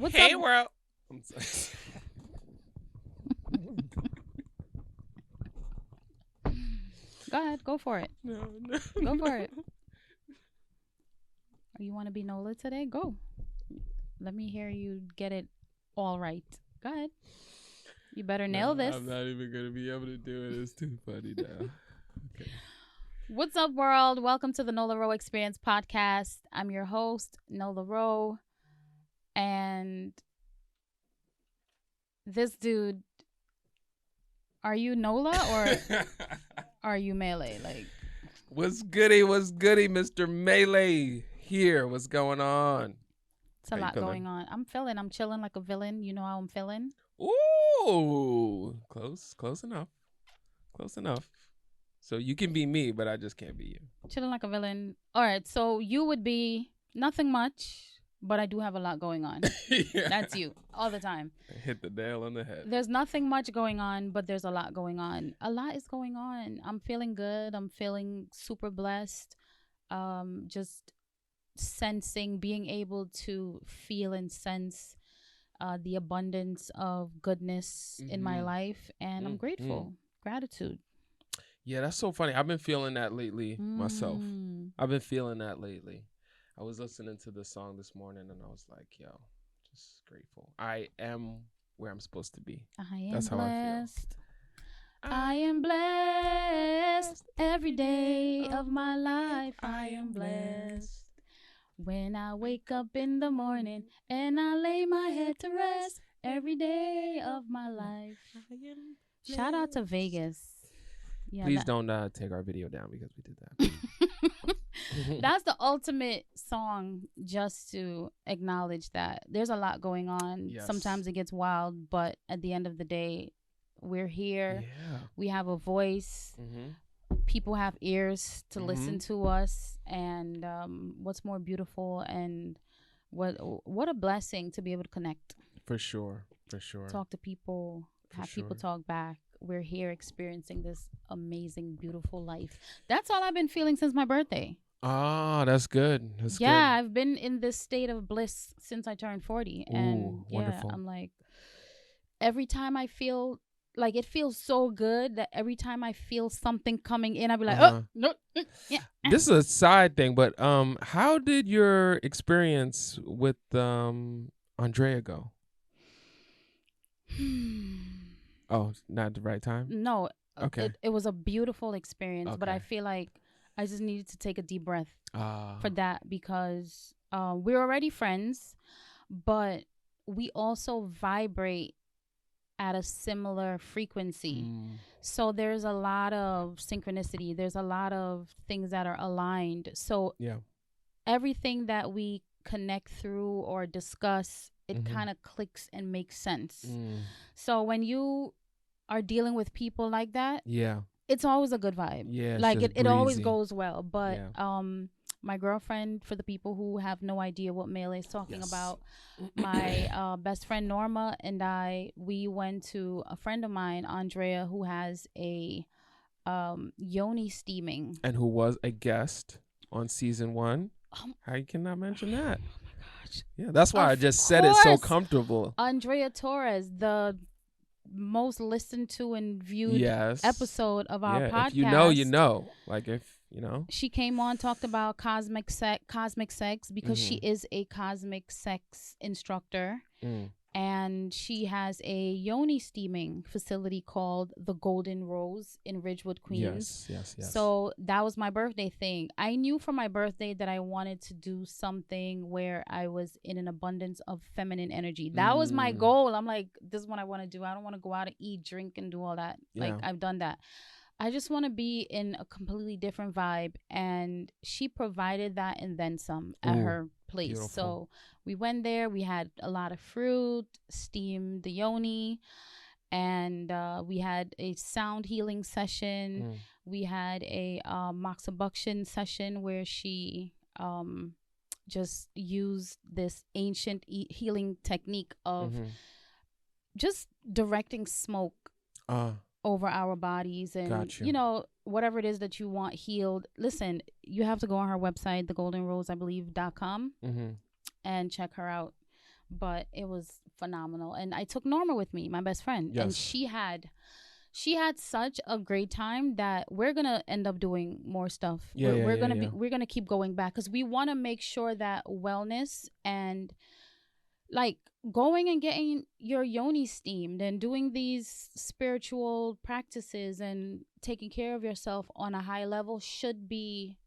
What's Hey, up? world. I'm sorry. Go ahead. Go for it. No. Go for it. You want to be Nola today? Go. Let me hear you get it all right. Go ahead. You better nail this. I'm not even going to be able to do it. It's too funny now. Okay. What's up, world? Welcome to the Nola Rowe Experience podcast. I'm your host, Nola Rowe. And this dude, are you Nola or are you Melee? Like, What's goody, Mr. Melee here? What's going on? it's a lot going on. I'm chilling like a villain. You know how I'm feeling? Ooh, close enough. So you can be me, but I just can't be you. Chilling like a villain. All right, so you would be nothing much, but I do have a lot going on. Yeah. That's you all the time. Hit the nail on the head. There's nothing much going on, but there's a lot going on. A lot is going on. I'm feeling good. I'm feeling super blessed. Just sensing, being able to feel and sense the abundance of goodness in my life, and I'm grateful. Gratitude. Yeah, that's so funny. I've been feeling that lately myself. I was listening to this song this morning and I was like, yo, just grateful. I am where I'm supposed to be. That's how I am blessed every day of my life. I am blessed. When I wake up in the morning and I lay my head to rest every day of my life. Shout out to Vegas. Yeah, Please don't take our video down because we did that. That's the ultimate song, just to acknowledge that there's a lot going on. Yes. Sometimes it gets wild, but at the end of the day, we're here. Yeah. We have a voice. People have ears to listen to us, and what's more beautiful, and what a blessing to be able to connect. For sure. Talk to people, have people talk back. We're here experiencing this amazing, beautiful life. That's all I've been feeling since my birthday. Ah, that's good. I've been in this state of bliss since I turned 40. And wonderful. I'm like, every time I feel like, it feels so good that every time I feel something coming in, I'll be like, oh, no. Yeah. This is a side thing, but how did your experience with Andrea go? Oh, not the right time? No. Okay. It was a beautiful experience, but I Okay. feel like I just needed to take a deep breath Ah. for that, because we're already friends, but we also vibrate at a similar frequency. So there's a lot of synchronicity. There's a lot of things that are aligned. So Yeah. everything that we connect through or discuss, it kind of clicks and makes sense. So when you are dealing with people like that, Yeah. it's always a good vibe. Yeah. Like it always breezy. goes well. But Yeah. my girlfriend, for the people who have no idea what Melee is talking Yes. about, my best friend Norma and we went to a friend of mine, Andrea, who has a yoni steaming. And who was a guest on season 1. How you cannot mention that? Oh my gosh. Yeah, that's why Of I just said it so course. comfortable. Andrea Torres, the most listened to and viewed episode of our podcast. If you know, you know. Like, if you know. She came on, talked about cosmic sex, because she is a cosmic sex instructor. And she has a yoni steaming facility called the Golden Rose in Ridgewood, Queens. Yes. So that was my birthday thing. I knew for my birthday that I wanted to do something where I was in an abundance of feminine energy. That was my goal. I'm like, this is what I want to do. I don't want to go out and eat, drink, and do all that. Yeah. Like, I've done that. I just want to be in a completely different vibe. And she provided that and then some at her place. Beautiful. So we went there. We had a lot of fruit, steamed the yoni, and we had a sound healing session. We had a moxibustion session where she just used this ancient healing technique of just directing smoke over our bodies, and you know, whatever it is that you want healed. Listen, you have to go on her website, thegoldenrose.com, and check her out. but it was phenomenal. And I took Norma with me, my best friend, and Yes. she had such a great time that we're gonna end up doing more stuff. Yeah, yeah. We're gonna keep going back because we want to make sure that wellness and like going and getting your yoni steamed and doing these spiritual practices and taking care of yourself on a high level should be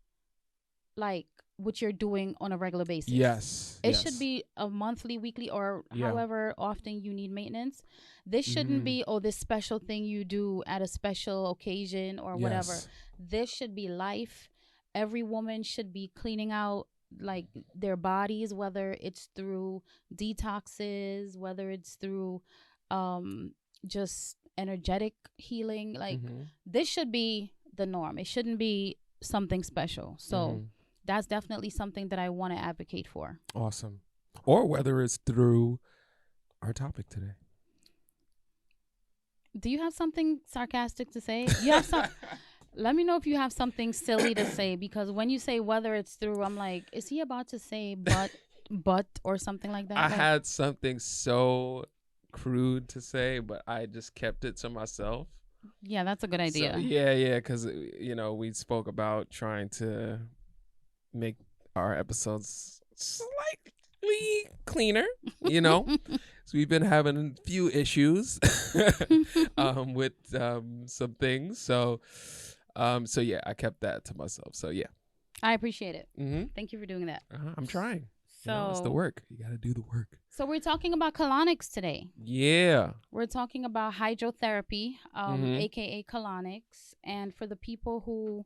like what you're doing on a regular basis. Yes. It should be a monthly, weekly, or however often you need maintenance. This shouldn't be, this special thing you do at a special occasion or whatever. Yes. This should be life. Every woman should be cleaning out like their bodies, whether it's through detoxes, whether it's through just energetic healing. Like this should be the norm. It shouldn't be something special. So that's definitely something that I want to advocate for. Awesome. Or whether it's through our topic today. Do you have something sarcastic to say? You have some. Let me know if you have something silly to say, because when you say whether it's through, I'm like, is he about to say but or something like that? I had something so crude to say, but I just kept it to myself. Yeah, that's a good idea. So, yeah, because we spoke about trying to make our episodes slightly cleaner, so we've been having a few issues with some things, so yeah, I kept that to myself. So yeah, I appreciate it. Thank you for doing that. I'm trying. So it's the work. You got to do the work. So we're talking about colonics today. Yeah, we're talking about hydrotherapy, aka colonics. And for the people who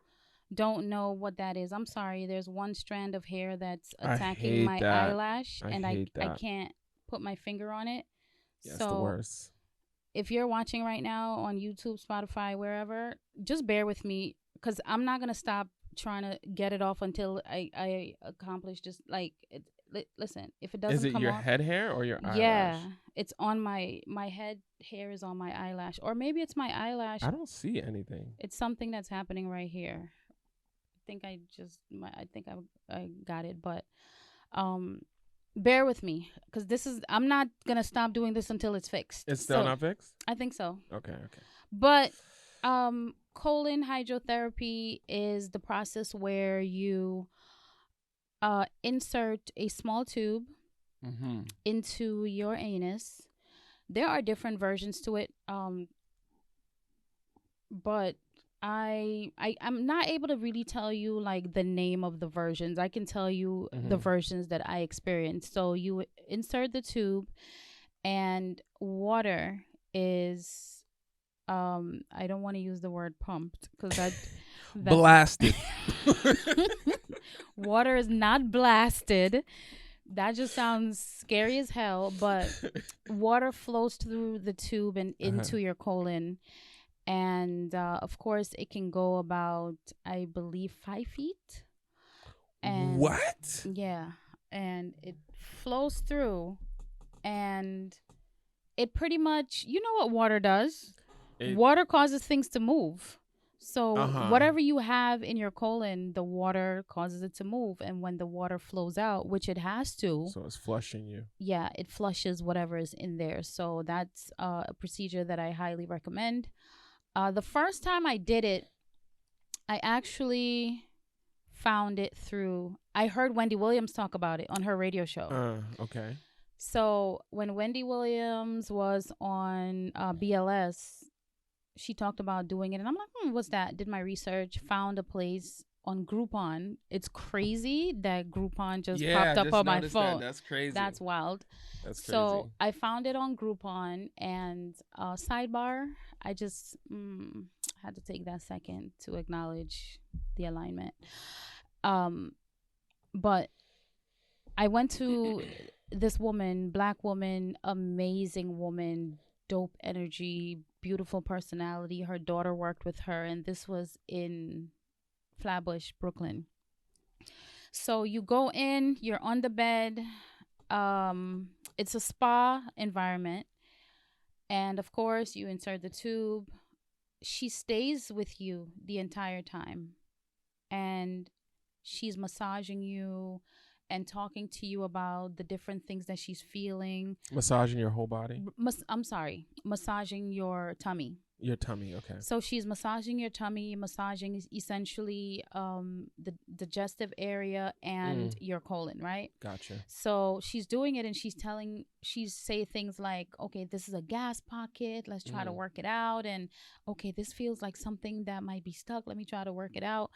don't know what that is, I'm sorry, there's one strand of hair that's attacking my eyelash, and I can't put my finger on it. Yeah, so it's the worst. If you're watching right now on YouTube, Spotify, wherever, just bear with me, because I'm not gonna stop trying to get it off until I accomplish just like it. Listen, if it doesn't come off. Is it your head hair or your eyelash? Yeah, it's on my head hair is on my eyelash, or maybe it's my eyelash. I don't see anything. It's something that's happening right here. I think I got it, but bear with me, because I'm not gonna stop doing this until it's fixed. It's still not fixed? I think so. Okay. But colon hydrotherapy is the process where you insert a small tube into your anus. There are different versions to it, but I'm not able to really tell you like the name of the versions. I can tell you the versions that I experienced. So you insert the tube, and water is I don't want to use the word pumped, because that's blasted. Water is not blasted. That just sounds scary as hell. But water flows through the tube and into your colon. And of course, it can go about, I believe, 5 feet. And what? Yeah. And it flows through. And it pretty much, you know what water does? Water causes things to move. So whatever you have in your colon, the water causes it to move. And when the water flows out, which it has to. So it's flushing you. Yeah, it flushes whatever is in there. So that's a procedure that I highly recommend. The first time I did it, I actually found it through, I heard Wendy Williams talk about it on her radio show. Okay. So when Wendy Williams was on BLS, she talked about doing it, and I'm like, what's that? Did my research, found a place on Groupon. It's crazy that Groupon just popped up on my phone. That's crazy. That's wild. That's crazy. So I found it on Groupon, and sidebar, I just had to take that second to acknowledge the alignment. But I went to this woman, black woman, amazing woman, dope energy, beautiful personality. Her daughter worked with her, and this was in Flatbush, Brooklyn. So you go in, you're on the bed. It's a spa environment. And of course, you insert the tube. She stays with you the entire time. And she's massaging you and talking to you about the different things that she's feeling. Massaging your whole body? I'm sorry, massaging your tummy. Your tummy, okay. So she's massaging your tummy, massaging essentially the digestive area and your colon, right? Gotcha. So she's doing it, and she's say things like, okay, this is a gas pocket, let's try to work it out. And okay, this feels like something that might be stuck, let me try to work it out.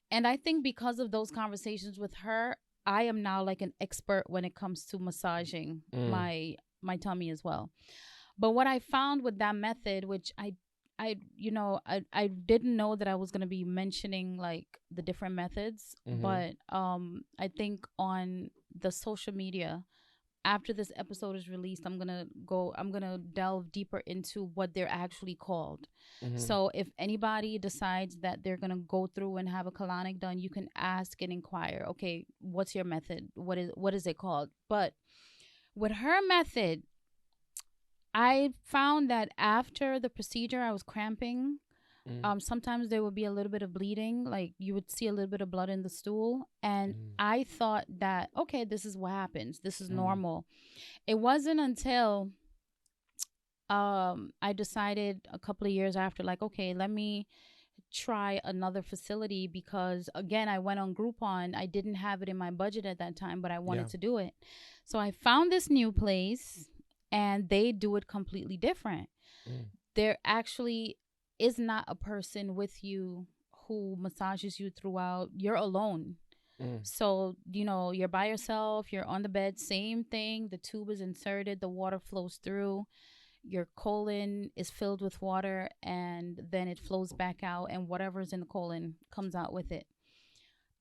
And I think because of those conversations with her, I am now like an expert when it comes to massaging my tummy as well. But what I found with that method, which I didn't know that I was going to be mentioning like the different methods, but I think on the social media after this episode is released, I'm going to delve deeper into what they're actually called. So if anybody decides that they're going to go through and have a colonic done, you can ask and inquire, okay, what's your method? What is it called? But with her method, I found that after the procedure, I was cramping. Sometimes there would be a little bit of bleeding, like you would see a little bit of blood in the stool. And I thought that, okay, this is what happens. This is normal. It wasn't until I decided a couple of years after, like, okay, let me try another facility, because again, I went on Groupon. I didn't have it in my budget at that time, but I wanted to do it. So I found this new place, and they do it completely different. There actually is not a person with you who massages you throughout. You're alone. So, you're by yourself, you're on the bed, same thing. The tube is inserted, the water flows through. Your colon is filled with water, and then it flows back out, and whatever's in the colon comes out with it.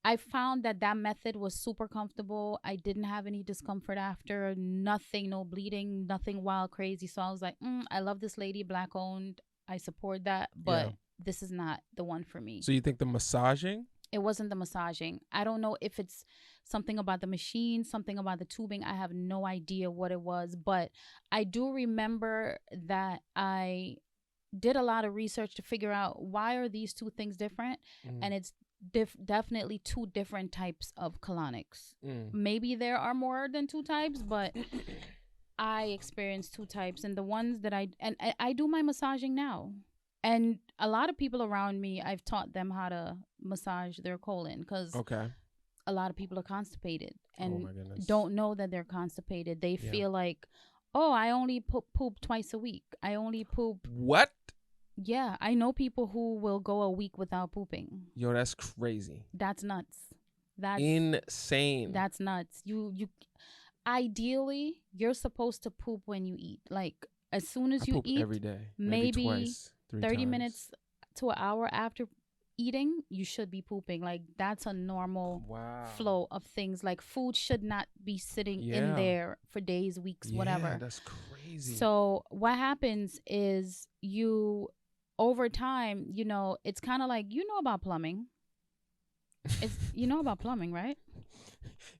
I found that method was super comfortable. I didn't have any discomfort after, nothing, no bleeding, nothing wild, crazy. So I was like, I love this lady, Black owned. I support that, but this is not the one for me. So you think the massaging? It wasn't the massaging. I don't know if it's something about the machine, something about the tubing. I have no idea what it was, but I do remember that I did a lot of research to figure out why are these two things different, and it's definitely two different types of colonics. Maybe there are more than two types, but I experienced two types, and the ones that I do my massaging now. And a lot of people around me, I've taught them how to massage their colon, because a lot of people are constipated and don't know that they're constipated. They feel like, oh, I only poop twice a week. I only poop. What? Yeah, I know people who will go a week without pooping. Yo, that's crazy. That's nuts. That's insane. That's nuts. You ideally, you're supposed to poop when you eat. Like as soon as you poop eat every day. Maybe twice, 30 times. minutes to an hour after eating, you should be pooping. Like that's a normal flow of things. Like food should not be sitting in there for days, weeks, whatever. That's crazy. So what happens is over time, it's kind of like, about plumbing. About plumbing, right?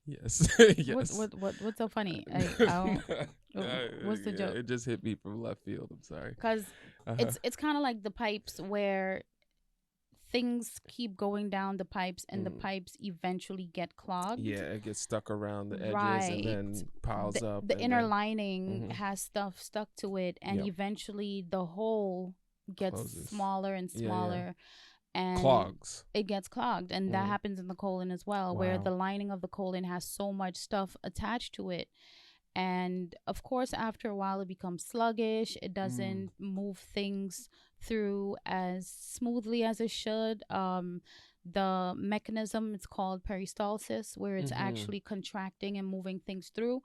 Yes. Yes. What's so funny? What's the joke? It just hit me from left field. I'm sorry. Because it's kind of like the pipes, where things keep going down the pipes, and the pipes eventually get clogged. Yeah, it gets stuck around the edges and then piles up. The inner lining has stuff stuck to it, and eventually the hole gets smaller and smaller. And clogs. It gets clogged, and that happens in the colon as well, where the lining of the colon has so much stuff attached to it. And of course, after a while, it becomes sluggish. It doesn't move things through as smoothly as it should. The mechanism, it's called peristalsis, where it's actually contracting and moving things through.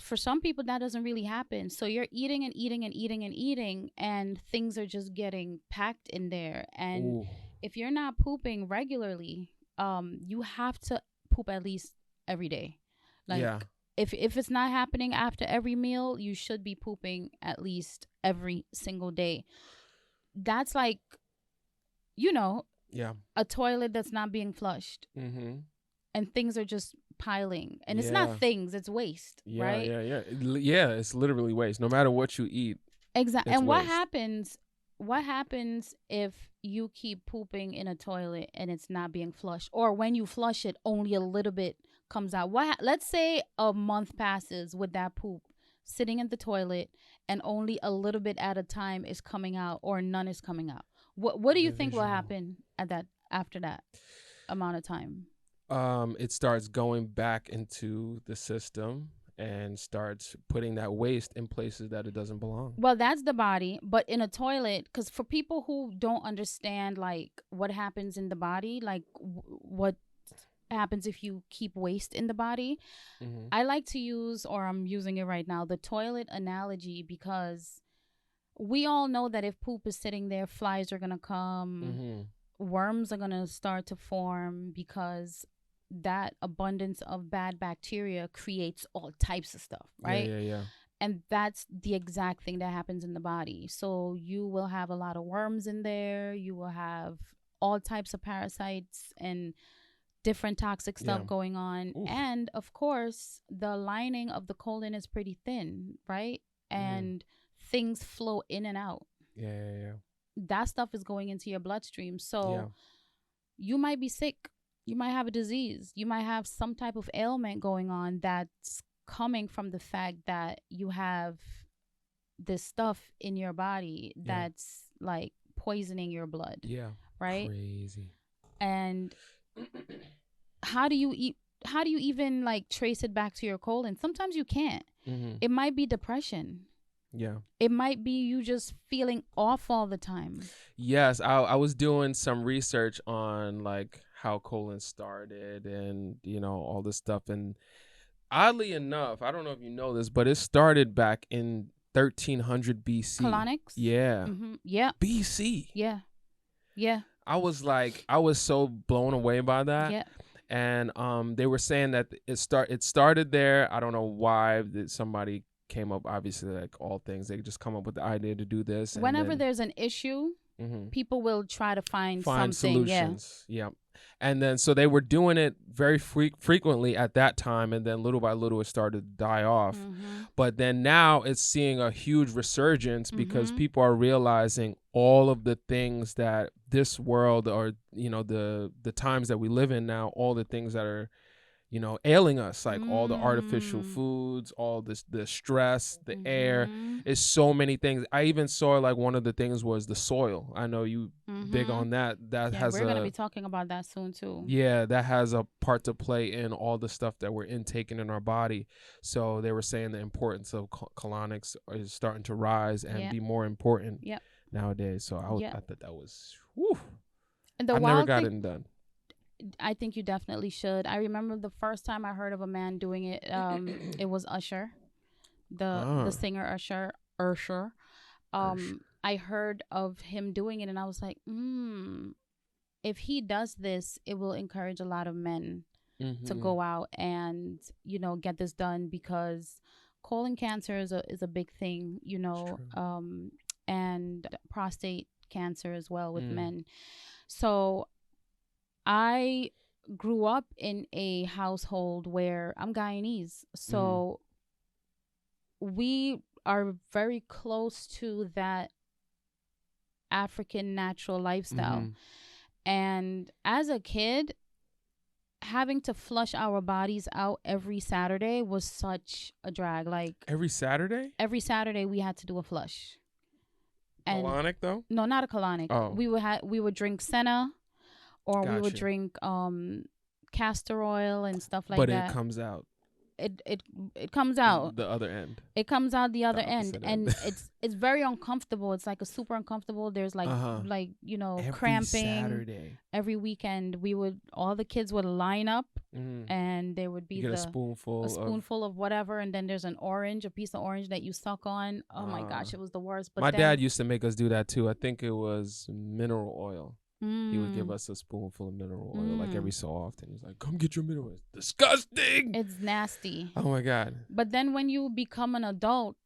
For some people, that doesn't really happen. So you're eating and eating and eating and eating, and things are just getting packed in there. And if you're not pooping regularly, you have to poop at least every day. Like if it's not happening after every meal, you should be pooping at least every single day. That's like, a toilet that's not being flushed. And things are just piling, and it's not things, it's waste, right? Yeah, it's literally waste, no matter what you eat. Exactly. And waste. what happens if you keep pooping in a toilet and it's not being flushed, or when you flush it, only a little bit comes out. Let's say a month passes with that poop sitting in the toilet and only a little bit at a time is coming out or none is coming out. What do you think will happen after that amount of time? It starts going back into the system and starts putting that waste in places that it doesn't belong. Well, that's the body, but in a toilet, because for people who don't understand like what happens in the body, like what happens if you keep waste in the body, I like to use, or I'm using it right now, the toilet analogy, because we all know that if poop is sitting there, flies are gonna come, worms are gonna start to form, because that abundance of bad bacteria creates all types of stuff, right? Yeah. And that's the exact thing that happens in the body. So you will have a lot of worms in there. You will have all types of parasites and different toxic stuff going on. Oof. And of course, the lining of the colon is pretty thin, right? And things flow in and out. Yeah. That stuff is going into your bloodstream. So you might be sick. You might have a disease. You might have some type of ailment going on that's coming from the fact that you have this stuff in your body that's like poisoning your blood. Yeah. Right? Crazy. And how do you even like trace it back to your colon? Sometimes you can't. It might be depression. Yeah. It might be you just feeling off all the time. Yes, I was doing some research on like how colon started and all this stuff, and oddly enough, I don't know if you know this, but it started back in 1300 BC. Colonics? Yeah. Yeah. BC. Yeah. I was so blown away by that. Yeah. And they were saying that it started there. I don't know why somebody came up, obviously, like all things, they just come up with the idea to do this. Whenever there's an issue, people will try to find something. Solutions. Yeah. And then so they were doing it very frequently at that time, and then little by little it started to die off. But then now it's seeing a huge resurgence because people are realizing all of the things that this world, or the times that we live in now, all the things that are ailing us, like all the artificial foods, all the stress, the air, is so many things. I even saw like one of the things was the soil. I know you big on that. We're going to be talking about that soon too. Yeah, that has a part to play in all the stuff that we're intaking in our body. So they were saying the importance of colonics is starting to rise and be more important nowadays. So I thought that was, whew. And I never got it done. I think you definitely should. I remember the first time I heard of a man doing it. It was Usher, the singer Usher. I heard of him doing it, and I was like, if he does this, it will encourage a lot of men to go out and get this done, because colon cancer is a big thing, and prostate cancer as well with men. So I grew up in a household where I'm Guyanese. So we are very close to that African natural lifestyle. And as a kid, having to flush our bodies out every Saturday was such a drag. Like every Saturday? Every Saturday we had to do a flush. Colonic though? No, not a colonic. Oh. We would drink Senna. Or we would drink castor oil and stuff like that. But it comes out. It comes out. The other end. It comes out the other end. And it's very uncomfortable. It's like a super uncomfortable. There's like every cramping. Saturday. Every weekend all the kids would line up and there would be a spoonful of whatever, and then there's a piece of orange that you suck on. Oh my gosh, it was the worst. But my dad used to make us do that too. I think it was mineral oil. He would give us a spoonful of mineral oil like every so often. He's like, come get your mineral oil. It's disgusting. It's nasty. Oh my God. But then when you become an adult,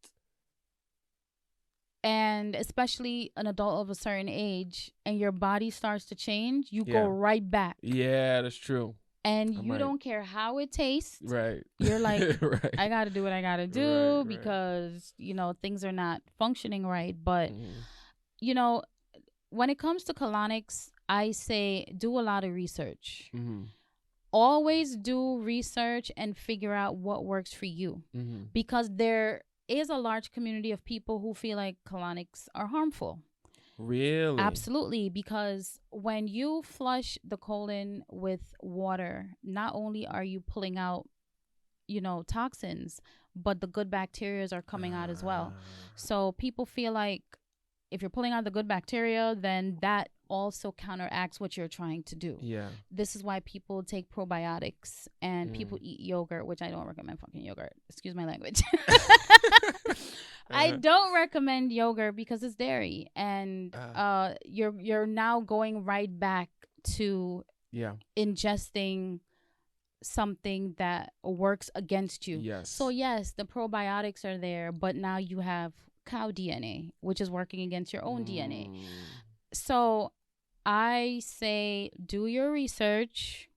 and especially an adult of a certain age, and your body starts to change, you go right back. Yeah, that's true. And you don't care how it tastes. Right. You're like, right. I got to do what I got to do because, things are not functioning right. But, when it comes to colonics, I say do a lot of research. always do research and figure out what works for you, because there is a large community of people who feel like colonics are harmful. Really? Absolutely, because when you flush the colon with water, not only are you pulling out, toxins, but the good bacteria are coming out as well. So people feel like if you're pulling out the good bacteria, then that also counteracts what you're trying to do. Yeah. This is why people take probiotics and people eat yogurt, which I don't recommend fucking yogurt. Excuse my language. I don't recommend yogurt because it's dairy, and you're now going right back to ingesting something that works against you. Yes. So yes, the probiotics are there, but now you have cow DNA, which is working against your own DNA. So I say do your research,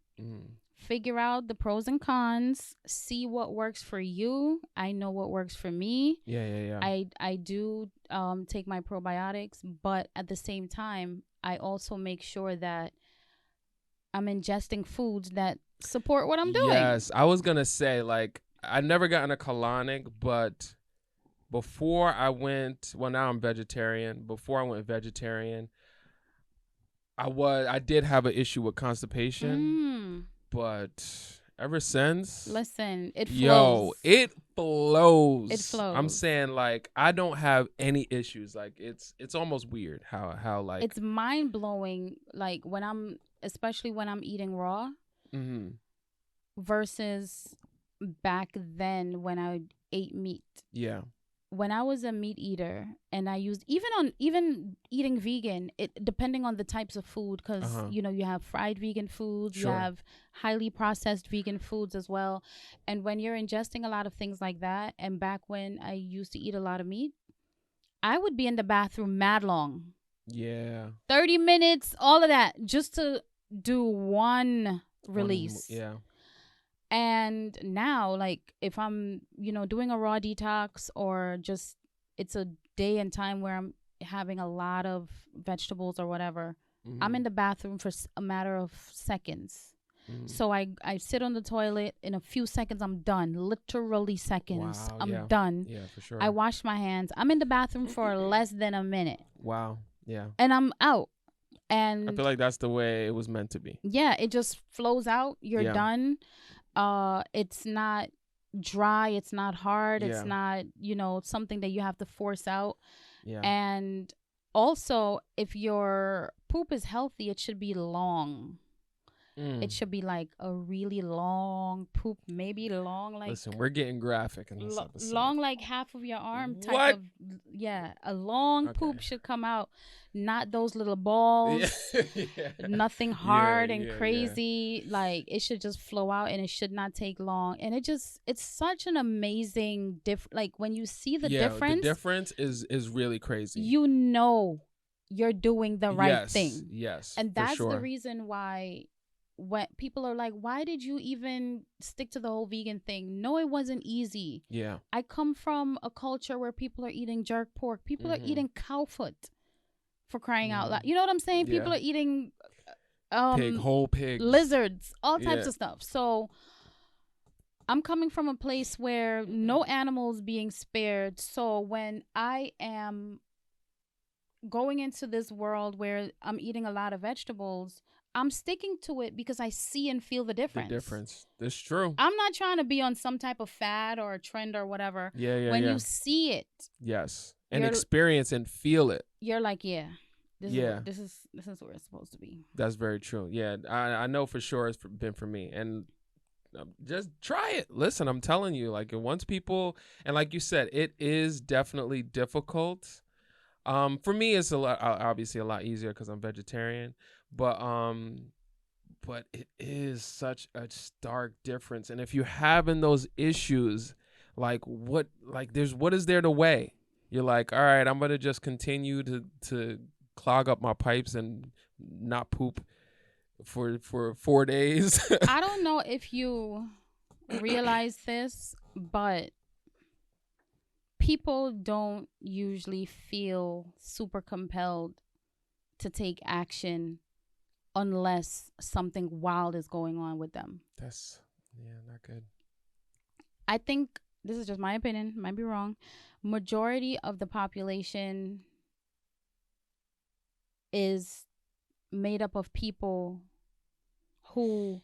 figure out the pros and cons, see what works for you. I know what works for me. Yeah. I do take my probiotics, but at the same time, I also make sure that I'm ingesting foods that support what I'm doing. Yes, I was gonna say, like, I never gotten a colonic, but before I went, well, now I'm vegetarian. Before I went vegetarian, I did have an issue with constipation, but ever since, listen, it flows. Yo, it flows. It flows. I'm saying, like, I don't have any issues. Like, it's almost weird how like it's mind blowing. Like especially when I'm eating raw, versus back then when I ate meat. Yeah. When I was a meat eater and I used even eating vegan, it depending on the types of food, because you have fried vegan foods, you have highly processed vegan foods as well. And when you're ingesting a lot of things like that, and back when I used to eat a lot of meat, I would be in the bathroom mad long. Yeah. 30 minutes, all of that, just to do one release. Yeah. And now, like, if I'm, doing a raw detox, or just it's a day and time where I'm having a lot of vegetables or whatever, I'm in the bathroom for a matter of seconds. So I sit on the toilet. In a few seconds, I'm done. Literally seconds. Wow, I'm done. Yeah, for sure. I wash my hands. I'm in the bathroom for less than a minute. Wow. Yeah. And I'm out. And I feel like that's the way it was meant to be. Yeah, it just flows out. You're done. It's not dry, it's not hard, it's not something that you have to force out. And also, if your poop is healthy, it should be long. It should be like a really long poop, maybe long like, listen, we're getting graphic in this episode. Long like half of your arm type of, a long poop should come out, not those little balls. Nothing hard and crazy. Like, it should just flow out, and it should not take long. And it's such an amazing like, when you see the difference, the difference is really crazy. You're doing the right thing. Yes, and that's the reason why when people are like, why did you even stick to the whole vegan thing? No, it wasn't easy. Yeah. I come from a culture where people are eating jerk pork. People are eating cow foot, for crying out loud. You know what I'm saying? People are eating whole pigs, lizards, all types of stuff. So I'm coming from a place where no animals being spared. So when I am going into this world where I'm eating a lot of vegetables, I'm sticking to it because I see and feel the difference. That's true. I'm not trying to be on some type of fad or a trend or whatever. When you see it, and experience and feel it, you're like, this is where it's supposed to be. That's very true. Yeah, I know for sure it's been for me. And just try it. Listen, I'm telling you, like, once people, and like you said, it is definitely difficult. For me, it's obviously a lot easier because I'm vegetarian. But it is such a stark difference. And if you're having those issues, like, what is there to weigh? You're like, all right, I'm gonna just continue to clog up my pipes and not poop for 4 days. I don't know if you realize this, but people don't usually feel super compelled to take action unless something wild is going on with them. That's, not good. I think, this is just my opinion, might be wrong, majority of the population is made up of people who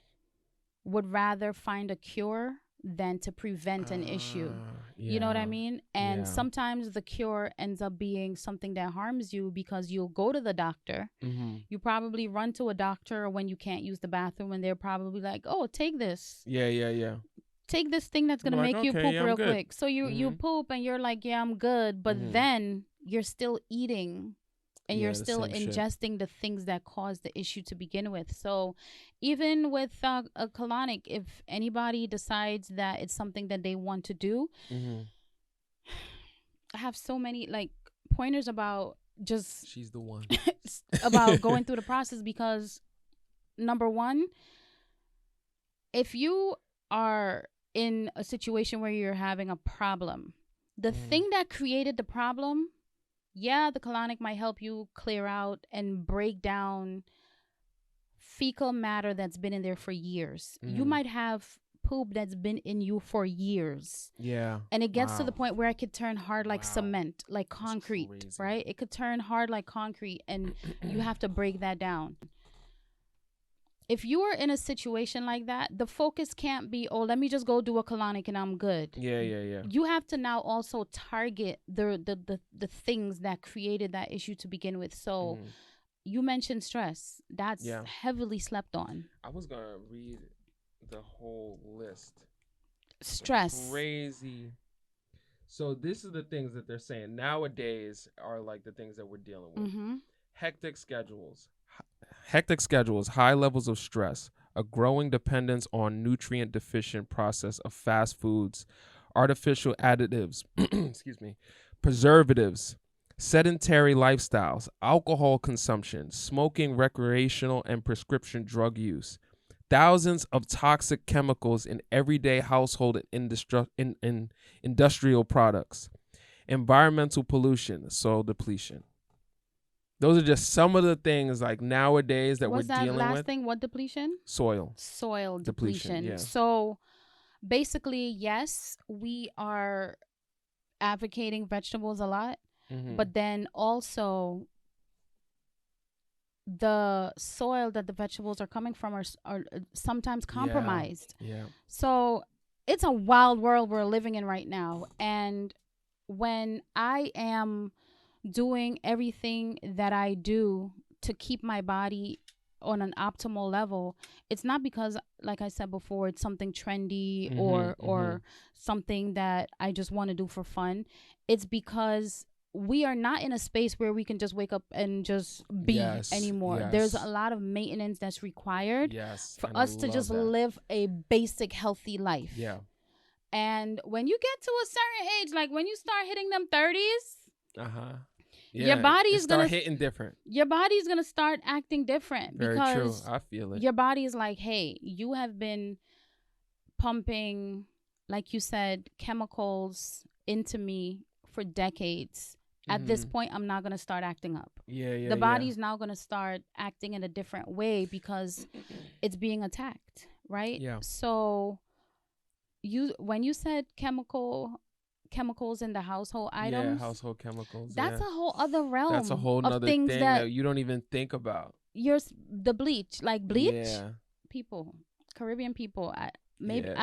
would rather find a cure than to prevent an issue. You know what I mean? And sometimes the cure ends up being something that harms you, because you'll go to the doctor. You probably run to a doctor when you can't use the bathroom, and they're probably like, oh, take this. Take this thing that's going to make you poop real quick. So you poop and you're like, yeah, I'm good. But then you're still eating. And you're still ingesting the things that caused the issue to begin with. So even with a colonic, if anybody decides that it's something that they want to do, I have so many like pointers about just... She's the one. about going through the process, because number one, if you are in a situation where you're having a problem, the thing that created the problem... Yeah, the colonic might help you clear out and break down fecal matter that's been in there for years. You might have poop that's been in you for years. Yeah. And it gets to the point where it could turn hard like cement, like concrete, right? It could turn hard like concrete, and you have to break that down. If you are in a situation like that, the focus can't be, oh, let me just go do a colonic and I'm good. Yeah. You have to now also target the things that created that issue to begin with. So you mentioned stress. That's heavily slept on. I was going to read the whole list. Stress. Crazy. So this is the things that they're saying nowadays are like the things that we're dealing with. Hectic schedules, high levels of stress, a growing dependence on nutrient deficient process of fast foods, artificial additives, preservatives, sedentary lifestyles, alcohol consumption, smoking, recreational and prescription drug use, thousands of toxic chemicals in everyday household and industrial products, environmental pollution, soil depletion. Those are just some of the things like nowadays that we're dealing with. What's that last thing? What depletion? Soil Depletion. Yeah. So basically, yes, we are advocating vegetables a lot, but then also the soil that the vegetables are coming from are sometimes compromised. Yeah. So it's a wild world we're living in right now. And when I am doing everything that I do to keep my body on an optimal level, it's not because, like I said before, it's something trendy or something that I just want to do for fun. It's because we are not in a space where we can just wake up and just be anymore. Yes. There's a lot of maintenance that's required for us to just live a basic healthy life. Yeah. And when you get to a certain age, like when you start hitting them 30s, your body's gonna hitting different. Your body's gonna start acting different. Very because true. I feel it. Your body is like, hey, you have been pumping, like you said, chemicals into me for decades. At this point, I'm not gonna start acting up. The body's now gonna start acting in a different way because it's being attacked, right? Yeah. So when you said chemicals in the household items, household chemicals, that's a whole other realm. That's a whole nother thing that you don't even think about. The bleach, people, Caribbean people, I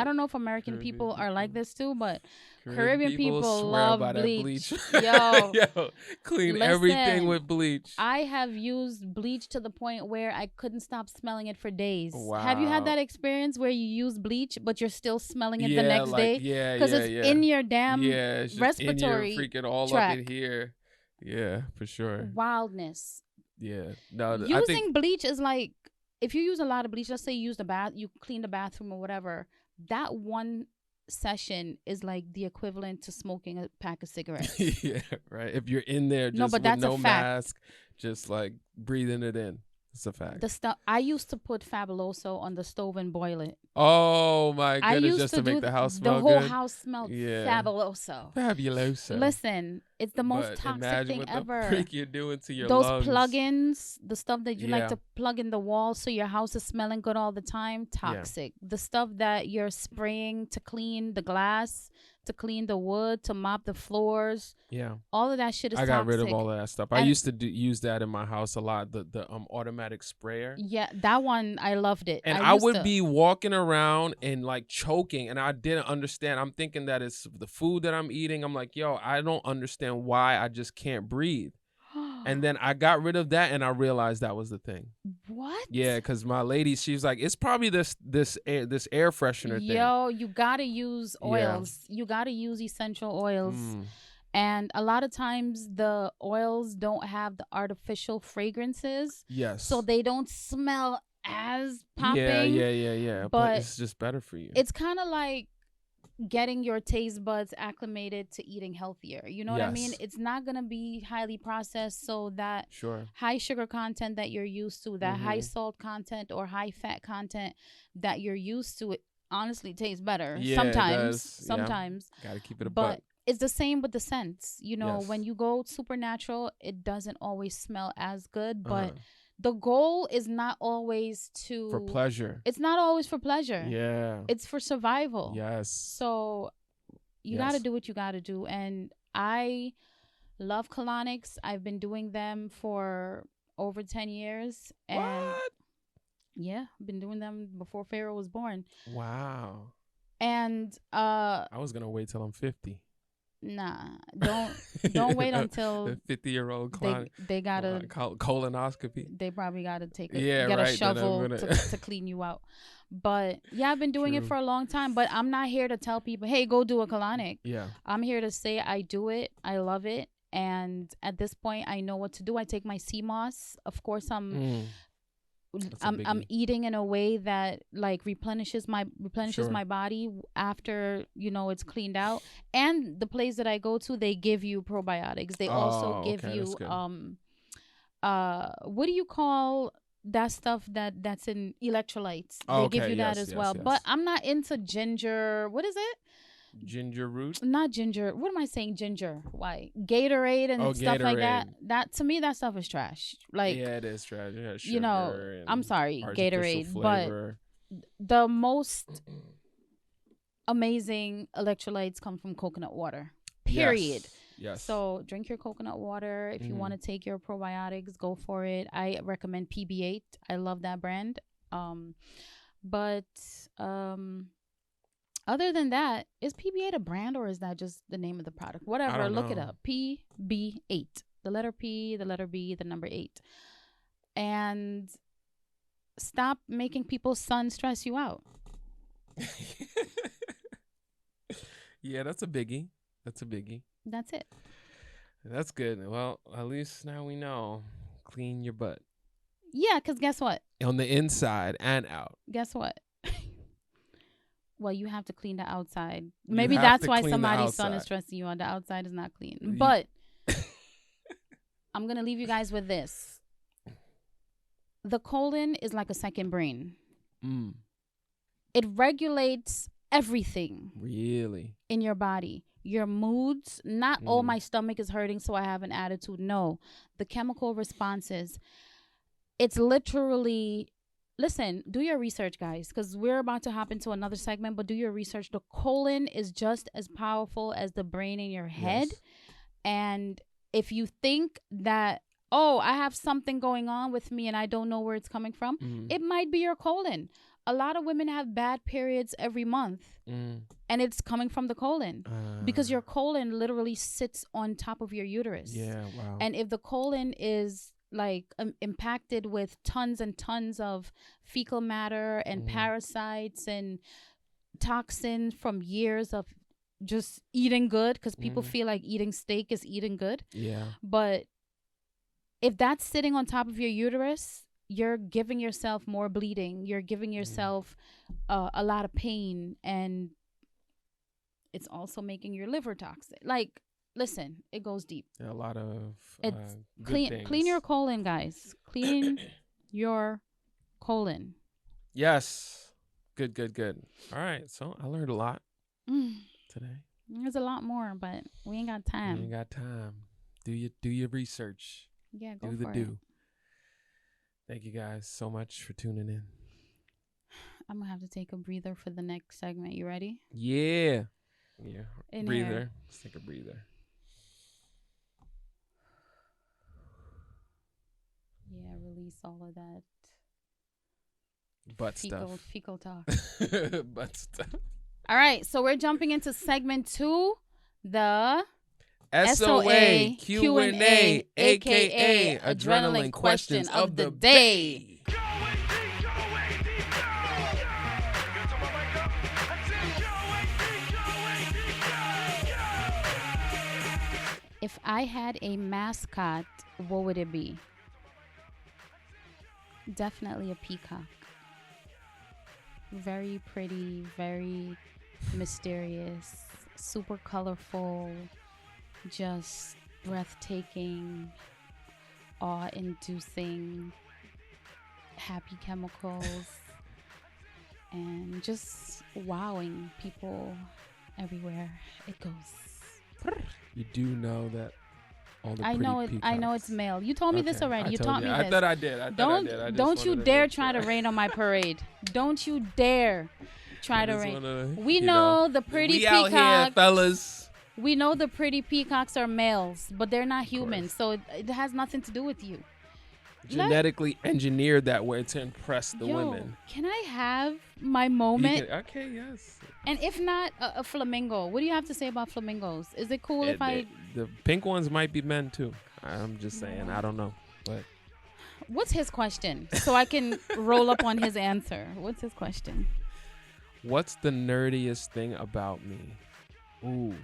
don't know if American Caribbean people are like this too, but Caribbean people love bleach. Yo, clean everything with bleach. I have used bleach to the point where I couldn't stop smelling it for days. Wow. Have you had that experience where you use bleach but you're still smelling it the next day? Because it's in your damn respiratory freaking all tract. up in here. Yeah, for sure. Wildness. Yeah. No, using bleach is like, if you use a lot of bleach, let's say you clean the bathroom or whatever, that one session is like the equivalent to smoking a pack of cigarettes. Yeah, right. If you're in there just with no mask, just like breathing it in. It's a fact. The stuff I used to put Fabuloso on the stove and boil it. Oh my I goodness, used just to to make do the house the smell whole good. house smelled Yeah. Fabuloso. Fabuloso. Listen, it's the most But toxic imagine thing what ever. the freak you're doing to your Those lungs. plugins, the stuff that you like Yeah. to plug in the wall so your house is smelling good all the time, toxic. The stuff that you're spraying to clean the glass, to clean the wood, to mop the floors. Yeah. All of that shit is I toxic. got rid of all of that stuff. I used to use that in my house a lot, the automatic sprayer. Yeah, that one, I loved it. And I would be walking around and like choking, and I didn't understand. I'm thinking that it's the food that I'm eating. I'm like, yo, I don't understand why I just can't breathe. And then I got rid of that, and I realized that was the thing. What? Yeah, because my lady, she's like, it's probably this air freshener thing. Yo, you gotta use oils. Yeah. You gotta use essential oils. And a lot of times the oils don't have the artificial fragrances. Yes. So they don't smell as popping. Yeah. But it's just better for you. It's kind of like getting your taste buds acclimated to eating healthier. You know what I mean? It's not going to be highly processed, so that high sugar content that you're used to, that high salt content or high fat content that you're used to, it honestly tastes better. Yeah, sometimes. Yeah. Got to keep it a buck. It's the same with the scents. You know, when you go super natural, it doesn't always smell as good, but the goal is not always for pleasure. It's not always for pleasure. Yeah. It's for survival. Yes. So you got to do what you got to do. And I love Colonics. I've been doing them for over 10 years. And what? Yeah, I've been doing them before Pharaoh was born. Wow. And I was going to wait till I'm 50. Nah, don't wait until the 50-year-old they gotta colonoscopy. They probably gotta get a shovel to clean you out. But yeah, I've been doing it for a long time. But I'm not here to tell people, hey, go do a colonic. Yeah, I'm here to say I do it, I love it, and at this point, I know what to do. I take my sea moss. Of course, I'm eating in a way that like replenishes my body after it's cleaned out. And the place that I go to, they give you probiotics. They also give you what do you call that stuff that's in electrolytes? They give you that as well. Yes. But I'm not into ginger. What is it? Ginger root? Not ginger. What am I saying? Ginger. Why? Gatorade and stuff like that. That to me, that stuff is trash. Like, yeah, it is trash. It has sugar I'm sorry, Gatorade, flavor. But the most amazing electrolytes come from coconut water. Period. Yes. So drink your coconut water. If you want to take your probiotics, go for it. I recommend PB8. I love that brand. Other than that, is PB8 a brand or is that just the name of the product? Whatever, look it up. PB8. The letter P, the letter B, the number 8. And stop making people's son stress you out. Yeah, that's a biggie. That's it. That's good. Well, at least now we know. Clean your butt. Yeah, because guess what? On the inside and out. Guess what? Well, you have to clean the outside. Maybe that's why somebody's son is stressing you out. The outside is not clean. But I'm going to leave you guys with this. The colon is like a second brain. It regulates everything. Really? In your body. Your moods. Not, oh, my stomach is hurting, so I have an attitude. No. The chemical responses. It's literally... Listen, do your research, guys, because we're about to hop into another segment, but do your research. The colon is just as powerful as the brain in your head. Yes. And if you think that, oh, I have something going on with me and I don't know where it's coming from, it might be your colon. A lot of women have bad periods every month, and it's coming from the colon because your colon literally sits on top of your uterus. Yeah, wow. And if the colon is like impacted with tons and tons of fecal matter and parasites and toxins from years of just eating good, because people feel like eating steak is eating good. Yeah. But if that's sitting on top of your uterus, you're giving yourself more bleeding. You're giving yourself a lot of pain, and it's also making your liver toxic. Like, listen, it goes deep. Yeah, a lot of it's clean your colon, guys. Clean your colon. Yes. Good. All right. So I learned a lot today. There's a lot more, but we ain't got time. We ain't got time. Do your research. Yeah, go do the for do. it. Thank you guys so much for tuning in. I'm gonna have to take a breather for the next segment. You ready? Yeah. In breather. here. Let's take a breather. Yeah, release all of that Butt stuff. Fecal talk. Butt stuff. All right, so we're jumping into segment 2, the SOA Q&A, aka Adrenaline Questions of the Day. If I had a mascot, what would it be? Definitely a peacock. Very pretty, very mysterious, super colorful, just breathtaking, awe-inducing, happy chemicals, and just wowing people everywhere it goes. You do know that all the I know pretty it. I know it's male. You told me this already. You taught me this. I thought I did. Don't you dare try to rain on my parade. Don't you dare try to rain. We know the pretty peacocks. Out here, fellas. We know the pretty peacocks are males, but they're not humans, so it has nothing to do with you. Genetically engineered that way to impress the women. Can I have my moment? Okay, yes. And if not, a flamingo. What do you have to say about flamingos? Is it cool if I... The pink ones might be men, too. I'm just saying. I don't know. But what's his question? So I can roll up on his answer. What's his question? What's the nerdiest thing about me? Ooh.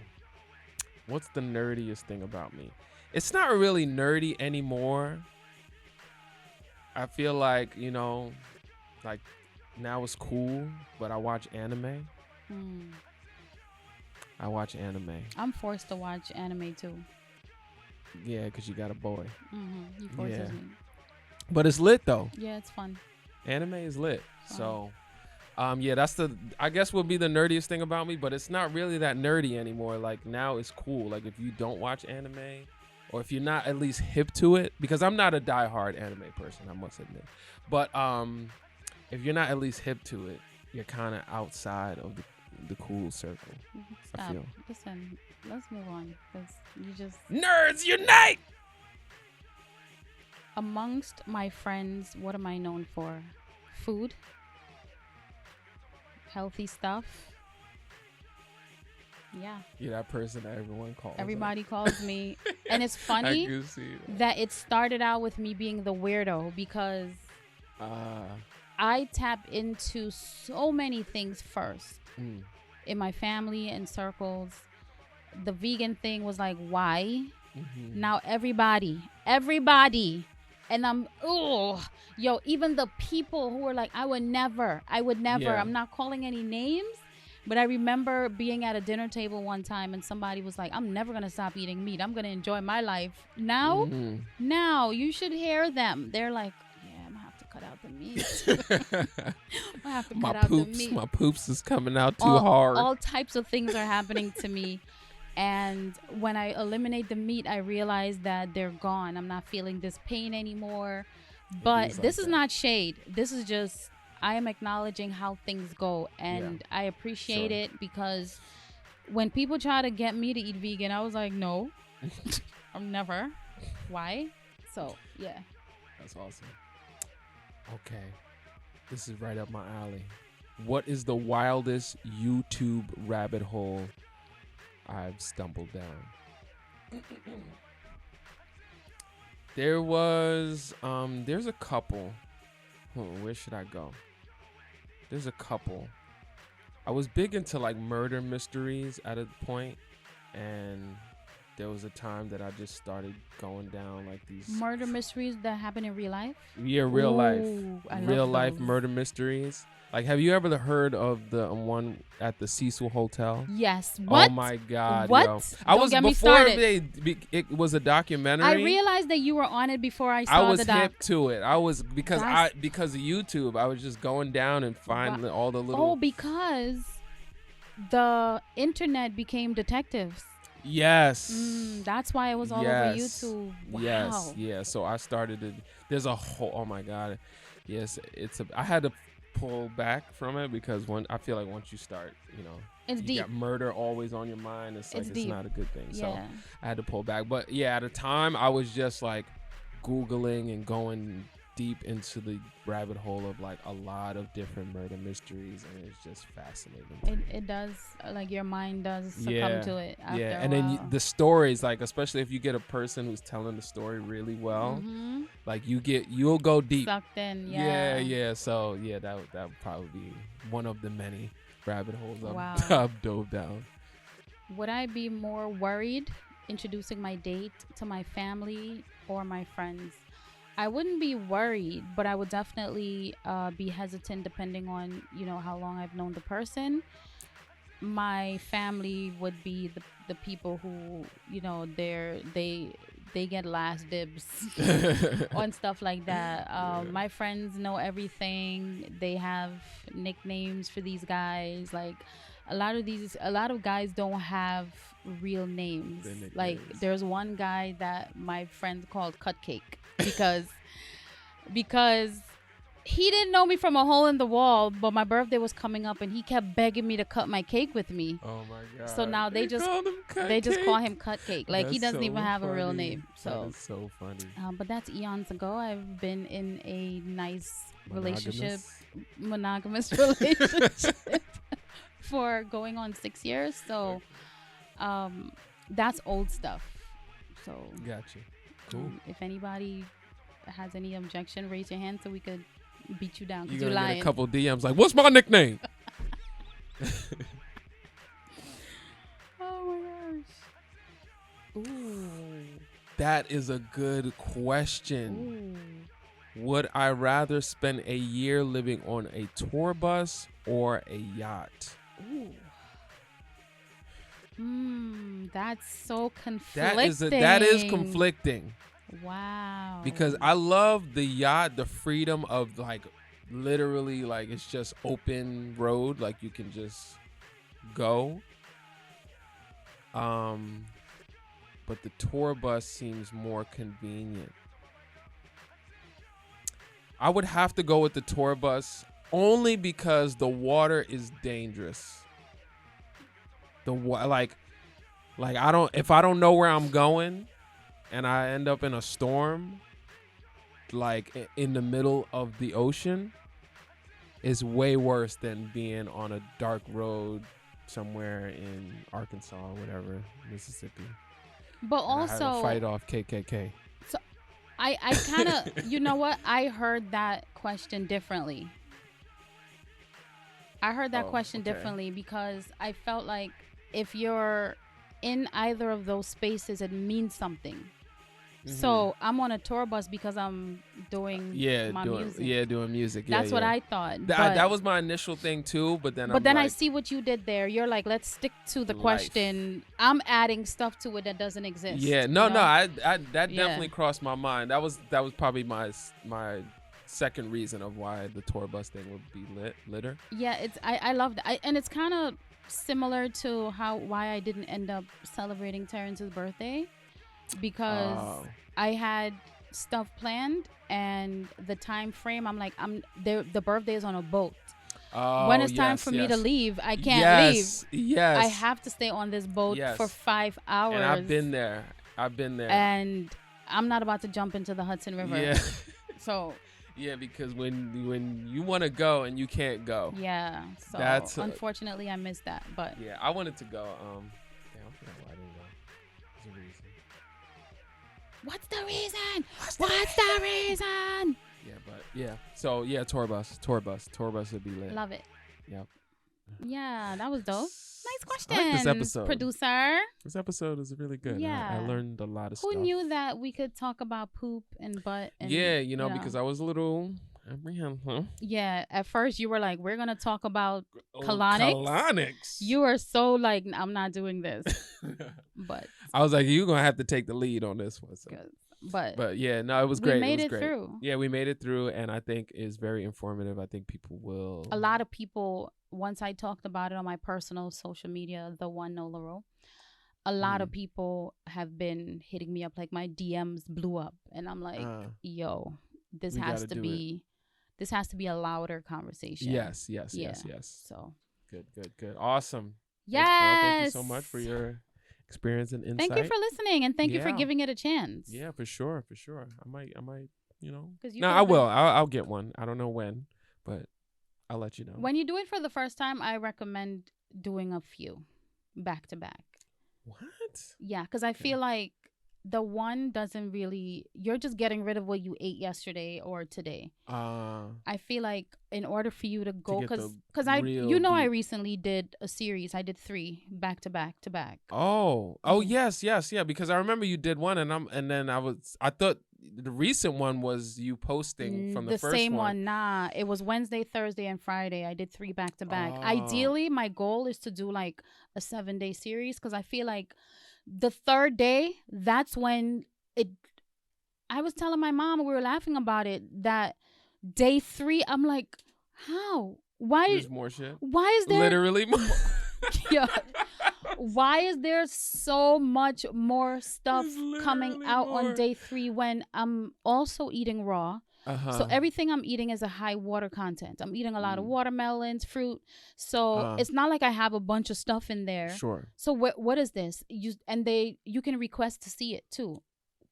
What's the nerdiest thing about me? It's not really nerdy anymore. I feel like, like now it's cool, but I watch anime. I watch anime. I'm forced to watch anime too. Yeah, because you got a boy. You forces me. But it's lit though. Yeah, it's fun. Anime is lit. So, that's I guess would be the nerdiest thing about me, but it's not really that nerdy anymore. Like now it's cool. Like if you don't watch anime, or if you're not at least hip to it, because I'm not a diehard anime person, I must admit. But if you're not at least hip to it, you're kind of outside of the cool circle. Stop. I feel. Listen, let's move on, because you just... Nerds unite! Amongst my friends, what am I known for? Food. Healthy stuff. Yeah. You're that person that everyone calls. Everybody calls me. And it's funny that it started out with me being the weirdo, because I tap into so many things first in my family and circles. The vegan thing was like, why? Now everybody. And I'm, even the people who were like, I would never. Yeah. I'm not calling any names. But I remember being at a dinner table one time and somebody was like, I'm never going to stop eating meat. I'm going to enjoy my life. Now you should hear them. They're like, yeah, I'm going to have to cut out the meat. I have to cut out the meat. My poops is coming out too hard. All types of things are happening to me. And when I eliminate the meat, I realize that they're gone. I'm not feeling this pain anymore. But this is not shade. This is just... I am acknowledging how things go, and I appreciate it, because when people try to get me to eat vegan, I was like, no, I'm never. Why? So, yeah. That's awesome. Okay. This is right up my alley. What is the wildest YouTube rabbit hole I've stumbled down? There's a couple. Where should I go? There's a couple. I was big into like murder mysteries at a point, and there was a time that I just started going down like these murder mysteries that happen in real life. Yeah, real life murder mysteries. Like, have you ever heard of the one at the Cecil Hotel? Yes. What? Oh my God, what? yo! I Don't was get me before started. it was a documentary. I realized that you were on it before I I saw was the doc. hip to it. I was because That's- because of YouTube. I was just going down and finding all the little. Oh, because the internet became detectives. Yes. That's why it was all over YouTube. Wow. Yes. Yeah. So I started to. There's a whole. Oh my God. Yes. I had to pull back from it because I feel like once you start, It's you deep. got murder always on your mind. It's like it's not a good thing. Yeah. So I had to pull back. But yeah, at the time I was just like Googling and going deep into the rabbit hole of like a lot of different murder mysteries, and it's just fascinating. It does, like your mind does succumb to it after a and then while. the stories, like especially if you get a person who's telling the story really well, like you'll go deep. Sucked in. Yeah. So yeah, that would probably be one of the many rabbit holes I've dove down. Would I be more worried introducing my date to my family or my friends? I wouldn't be worried, but I would definitely be hesitant depending on, how long I've known the person. My family would be the people who, they get last dibs on stuff like that. My friends know everything. They have nicknames for these guys. Like a lot of guys don't have real names. Like there's one guy that my friends called Cupcake because he didn't know me from a hole in the wall, but my birthday was coming up and he kept begging me to cut my cake with me. Oh my God. So now they just call him Cupcake. Like he doesn't even have a real name. So that's so funny. But that's eons ago. I've been in a nice monogamous relationship for going on 6 years. So that's old stuff. So gotcha. Cool. If anybody has any objection, raise your hand so we could beat you down because you're lying. Get a couple DMs like, what's my nickname? Oh my gosh. Ooh. That is a good question. Ooh. Would I rather spend a year living on a tour bus or a yacht? Ooh. That's so conflicting. That is conflicting. Wow. Because I love the yacht, the freedom of like literally like it's just open road, like you can just go. But the tour bus seems more convenient. I would have to go with the tour bus only because the water is dangerous. Like if I don't know where I'm going and I end up in a storm, like in the middle of the ocean, is way worse than being on a dark road somewhere in Arkansas or whatever, Mississippi. But also I had to fight off KKK. So I kind of, you know what? I heard that question differently. Differently because I felt like if you're in either of those spaces, it means something. So I'm on a tour bus because I'm doing music. Yeah, doing music. That's what I thought. That was my initial thing too, but then I see what you did there. You're like, let's stick to the question. I'm adding stuff to it that doesn't exist. Yeah, that definitely crossed my mind. That was probably my second reason of why the tour bus thing would be litter. Yeah, I love that. And it's kind of similar to why I didn't end up celebrating Terrence's birthday. Because I had stuff planned and the time frame, I'm like, the birthday is on a boat. When it's time for me to leave, I can't leave. Yes. I have to stay on this boat for 5 hours. And I've been there. And I'm not about to jump into the Hudson River. Yeah. So. Yeah, because when you want to go and you can't go. Yeah. So unfortunately, I missed that. But yeah, I wanted to go. I forgot why I didn't go. There's a reason. What's the reason? Yeah, but yeah. So yeah, tour bus would be lit. Love it. Yep. Yeah, that was dope. Nice question. I like this episode. Producer. This episode is really good. Yeah. I learned a lot of stuff. Who knew that we could talk about poop and butt? And, yeah, because I was a little Yeah, at first you were like, we're going to talk about colonics. Colonics. You were so like, I'm not doing this. But I was like, you're going to have to take the lead on this one. So. But yeah, no, it was great. We made it great. through. Yeah, we made it through, and I think it's very informative. I think people will. A lot of people, once I talked about it on my personal social media, the one Nola, a lot of people have been hitting me up, like my DMs blew up, and I'm like, yo, this has to be a louder conversation. Yes. So good, awesome. Yes. Thank you so much for your experience and insight. Thank you for listening, and thank you for giving it a chance. Yeah, for sure. I might, No, I will. I'll get one. I don't know when, but I'll let you know. When you do it for the first time, I recommend doing a few back to back. What? Yeah, because I feel like the one doesn't really, you're just getting rid of what you ate yesterday or today. I feel like in order for you to go, because I recently did a series. I did 3 back to back to back. Yes, yeah. Because I remember you did one, I thought the recent one was you posting from the first one. The same one. Nah, it was Wednesday, Thursday, and Friday. I did 3 back to back. Ideally, my goal is to do like a 7-day series, because I feel like the 3rd day, that's when I was telling my mom, we were laughing about it, that day 3, I'm like, how? Why? There's more shit? Why is there? Literally more. Yeah. Why is there so much more stuff coming out on day 3 when I'm also eating raw? So everything I'm eating is a high water content. I'm eating a lot of watermelons, fruit. So it's not like I have a bunch of stuff in there. Sure. So what is this? You can request to see it too.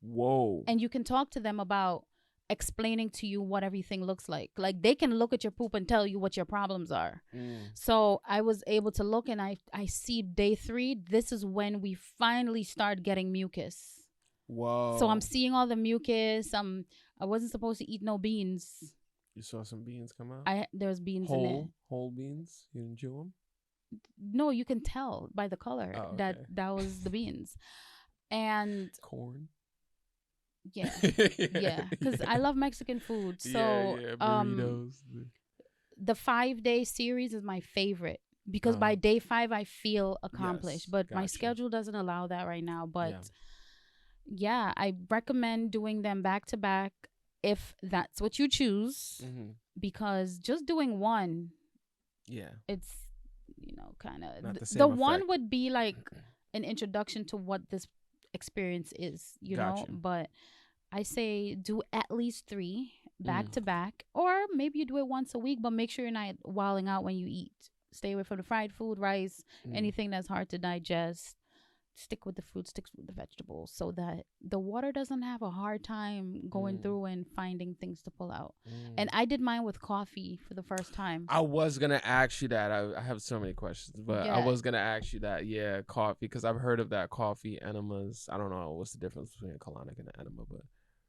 Whoa. And you can talk to them about explaining to you what everything looks like. Like, they can look at your poop and tell you what your problems are. So I was able to look, and I see day 3. This is when we finally start getting mucus. Whoa. So I'm seeing all the mucus. I wasn't supposed to eat no beans. You saw some beans come out? There's beans in it. Whole beans? You didn't chew them? No, you can tell by the color that was the beans. And corn. Yeah. Yeah. Because I love Mexican food. So burritos. The 5-day series is my favorite, because by day 5 I feel accomplished. But my schedule doesn't allow that right now. But yeah, I recommend doing them back to back if that's what you choose. Because just doing one, it's kind of the one would be like an introduction to what this experience is, know. But I say do at least 3 back to back, or maybe you do it once a week, but make sure you're not wilding out when you eat. Stay away from the fried food, rice, anything that's hard to digest. Stick with the fruit, stick with the vegetables, so that the water doesn't have a hard time going through and finding things to pull out. And I did mine with coffee for the first time. I was going to ask you that. I have so many questions, but I was going to ask you that. Yeah, coffee, because I've heard of that, coffee enemas. I don't know what's the difference between a colonic and an enema, but...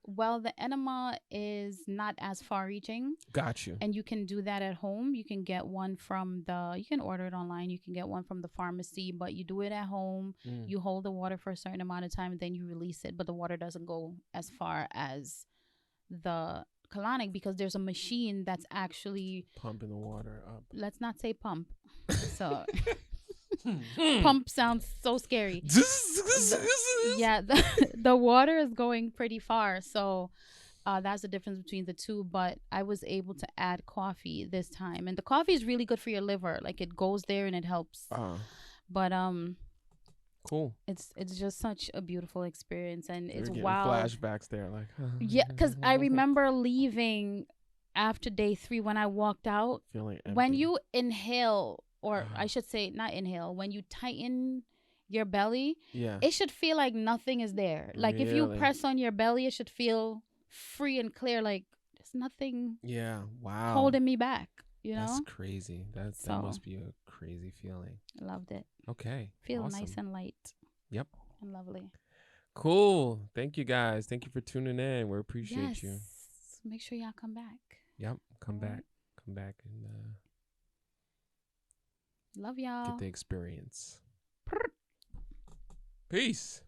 Well, the enema is not as far-reaching. Got you. And you can do that at home. You can get one you can order it online. You can get one from the pharmacy, but you do it at home. You hold the water for a certain amount of time, and then you release it. But the water doesn't go as far as the colonic, because there's a machine that's actually... pumping the water up. Let's not say pump. So... Pump sounds so scary. The water is going pretty far, so that's the difference between the two. But I was able to add coffee this time, and the coffee is really good for your liver. Like, it goes there and it helps. But cool. It's just such a beautiful experience, and it's wild. Flashbacks there, like yeah, because I remember leaving after day 3 when I walked out. Feeling empty. When you inhale. Or I should say, not inhale. When you tighten your belly, it should feel like nothing is there. Like, if you press on your belly, it should feel free and clear. Like, there's nothing holding me back, That's crazy. That must be a crazy feeling. I loved it. Okay. Feel awesome. nice and light. Yep. And lovely. Cool. Thank you, guys. Thank you for tuning in. We appreciate you. Make sure y'all come back. Yep. Come back. Come back and... love y'all. Get the experience. Peace.